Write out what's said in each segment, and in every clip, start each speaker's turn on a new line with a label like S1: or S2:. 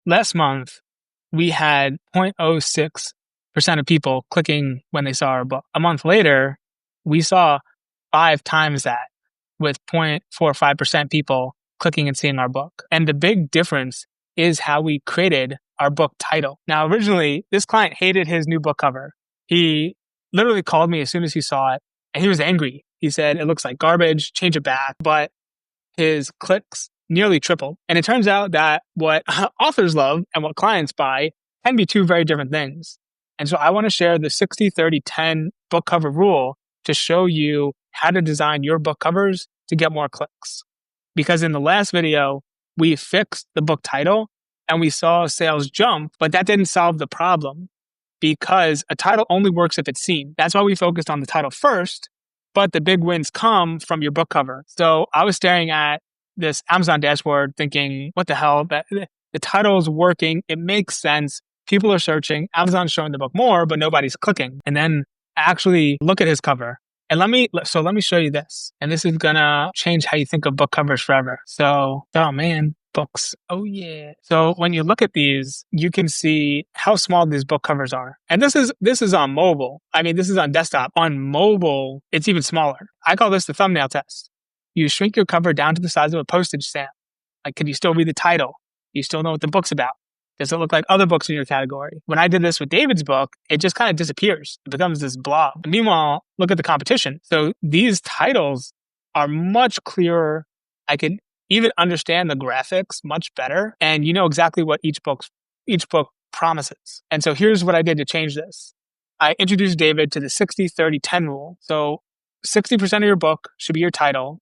S1: last month, we had 0.06% of people clicking when they saw our book. A month later, we saw 5 times that with 0.45% people clicking and seeing our book. And the big difference is how we created our book title. Now, originally, this client hated his new book cover. He literally called me as soon as he saw it, and he was angry. He said, it looks like garbage, change it back. But his clicks nearly tripled. And it turns out that what authors love and what clients buy can be two very different things. And so I want to share the 60-30-10 book cover rule to show you how to design your book covers to get more clicks. Because in the last video, we fixed the book title and we saw sales jump, but that didn't solve the problem because a title only works if it's seen. That's why we focused on the title first, but the big wins come from your book cover. So I was staring at this Amazon dashboard thinking, what the hell? The title's working. It makes sense. People are searching. Amazon's showing the book more, but nobody's clicking. And then actually look at his cover. And let me show you this. And this is gonna change how you think of book covers forever. So, oh man, books. Oh yeah. So when you look at these, you can see how small these book covers are. And this is on mobile. I mean, this is on desktop. On mobile, it's even smaller. I call this the thumbnail test. You shrink your cover down to the size of a postage stamp. Like, can you still read the title? You still know what the book's about? Does it look like other books in your category? When I did this with David's book, it just kind of disappears. It becomes this blob. Meanwhile, look at the competition. So these titles are much clearer. I can even understand the graphics much better. And you know exactly what each book promises. And so here's what I did to change this. I introduced David to the 60-30-10 rule. So 60% of your book should be your title.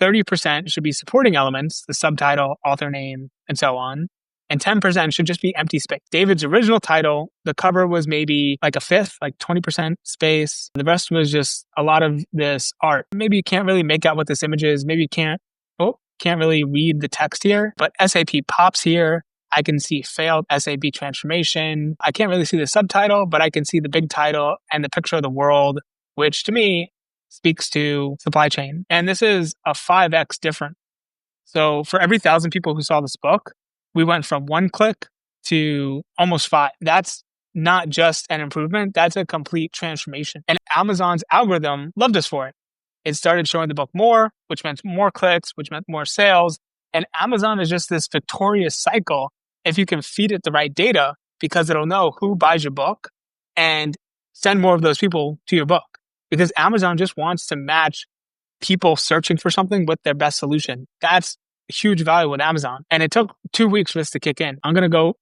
S1: 30% should be supporting elements, the subtitle, author name, and so on. And 10% should just be empty space. David's original title, the cover was maybe like a fifth, like 20% space. The rest was just a lot of this art. Maybe you can't really make out what this image is. Maybe you can't really read the text here, but SAP pops here. I can see failed SAP transformation. I can't really see the subtitle, but I can see the big title and the picture of the world, which to me speaks to supply chain. And this is a 5x different. So for every 1,000 people who saw this book, we went from 1 click to almost 5. That's not just an improvement. That's a complete transformation. And Amazon's algorithm loved us for it. It started showing the book more, which meant more clicks, which meant more sales. And Amazon is just this victorious cycle if you can feed it the right data, because it'll know who buys your book and send more of those people to your book. Because Amazon just wants to match people searching for something with their best solution. That's huge value with Amazon. And it took 2 weeks for this to kick in. I'm going to go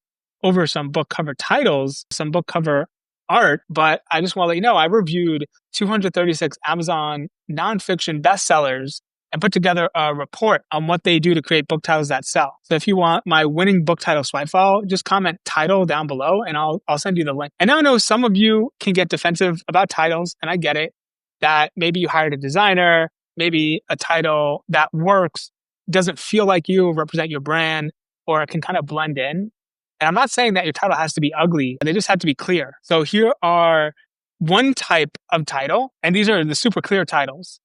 S1: over some book cover titles, some book cover art, but I just want to let you know, I reviewed 236 Amazon nonfiction bestsellers and put together a report on what they do to create book titles that sell. So if you want my winning book title swipe file, just comment title down below and I'll send you the link. And now I know some of you can get defensive about titles, and I get it, that maybe you hired a designer, maybe a title that works doesn't feel like you, represent your brand, or it can kind of blend in. And I'm not saying that your title has to be ugly, they just have to be clear. So here are one type of title, and these are the super clear titles.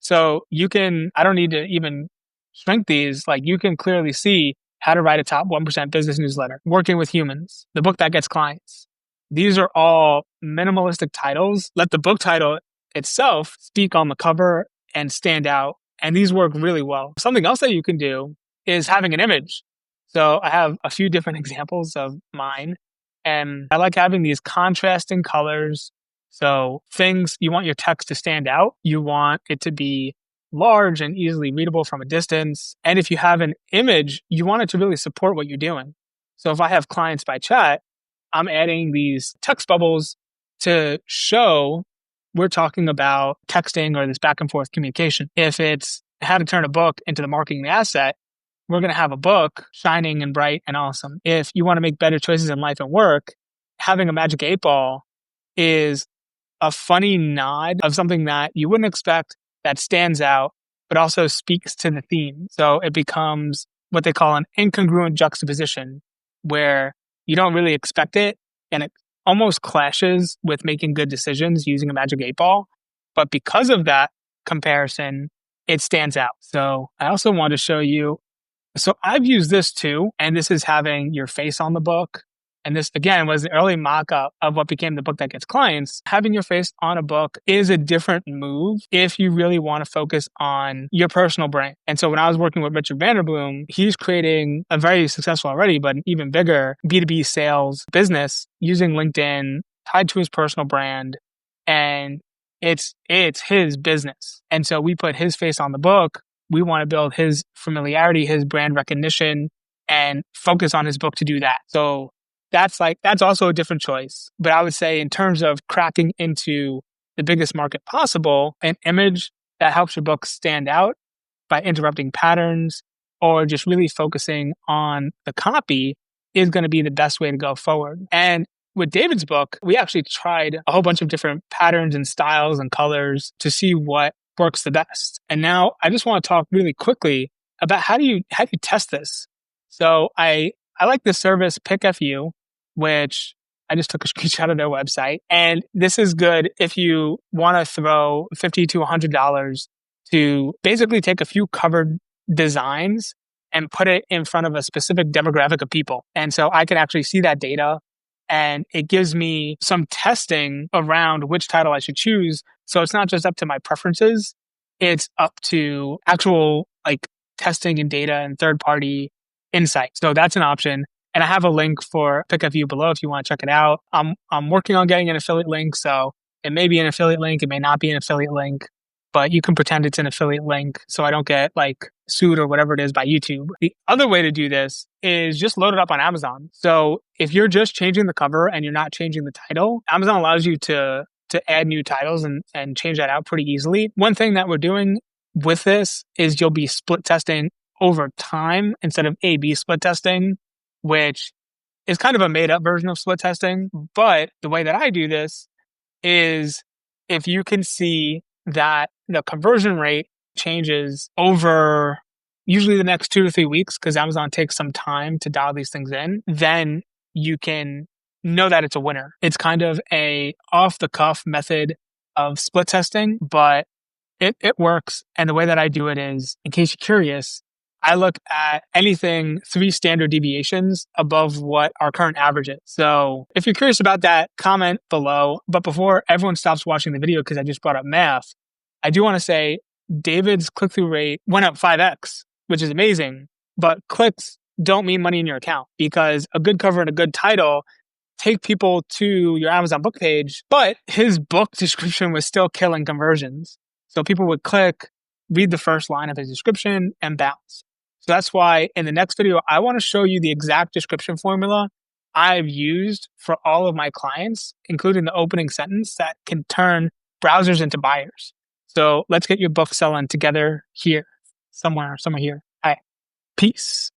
S1: So you can, I don't need to even shrink these, like you can clearly see how to write a top 1% business newsletter, working with humans, the book that gets clients. These are all minimalistic titles. Let the book title itself speak on the cover and stand out. And these work really well. Something else that you can do is having an image. So I have a few different examples of mine, and I like having these contrasting colors. So things, you want your text to stand out. You want it to be large and easily readable from a distance. And if you have an image, you want it to really support what you're doing. So if I have clients by chat, I'm adding these text bubbles to show we're talking about texting or this back and forth communication. If it's how to turn a book into the marketing asset, we're going to have a book shining and bright and awesome. If you want to make better choices in life and work, having a magic 8-ball is a funny nod of something that you wouldn't expect, that stands out, but also speaks to the theme. So it becomes what they call an incongruent juxtaposition, where you don't really expect it and it almost clashes with making good decisions using a magic 8-ball. But because of that comparison, it stands out. So I also want to show you So I've used this too, and this is having your face on the book. And this again was the early mock-up of what became the book that gets clients. Having your face on a book is a different move if you really want to focus on your personal brand. And so when I was working with Richard Vanderbloom, he's creating a very successful already, but an even bigger B2B sales business using LinkedIn tied to his personal brand. And it's his business. And so we put his face on the book. We want to build his familiarity, his brand recognition, and focus on his book to do that. So that's also a different choice. But I would say in terms of cracking into the biggest market possible, an image that helps your book stand out by interrupting patterns or just really focusing on the copy is going to be the best way to go forward. And with David's book, we actually tried a whole bunch of different patterns and styles and colors to see what works the best. And now I just want to talk really quickly about how do you test this. So I like the service PickFU, which I just took a screenshot of their website. And this is good if you want to throw $50 to $100 to basically take a few covered designs and put it in front of a specific demographic of people. And so I can actually see that data, and it gives me some testing around which title I should choose. So it's not just up to my preferences, it's up to actual like testing and data and third party insight. So that's an option. And I have a link for PickFU below if you want to check it out. I'm working on getting an affiliate link. So it may be an affiliate link, it may not be an affiliate link, but you can pretend it's an affiliate link so I don't get like sued or whatever it is by YouTube. The other way to do this is just load it up on Amazon. So if you're just changing the cover and you're not changing the title, Amazon allows you to add new titles and change that out pretty easily. One thing that we're doing with this is you'll be split testing over time instead of A/B split testing, which is kind of a made up version of split testing. But the way that I do this is if you can see that the conversion rate changes over usually the next 2 to 3 weeks, because Amazon takes some time to dial these things in, then you can know that it's a winner. It's kind of a off the cuff method of split testing, but it works. And the way that I do it is, in case you're curious, I look at anything 3 standard deviations above what our current average is. So if you're curious about that, comment below. But before everyone stops watching the video, because I just brought up math, I do want to say David's click-through rate went up 5x, which is amazing. But clicks don't mean money in your account, because a good cover and a good title take people to your Amazon book page, but his book description was still killing conversions. So people would click, read the first line of his description, and bounce. So that's why in the next video, I want to show you the exact description formula I've used for all of my clients, including the opening sentence that can turn browsers into buyers. So let's get your book selling together here, somewhere here. All right. Peace.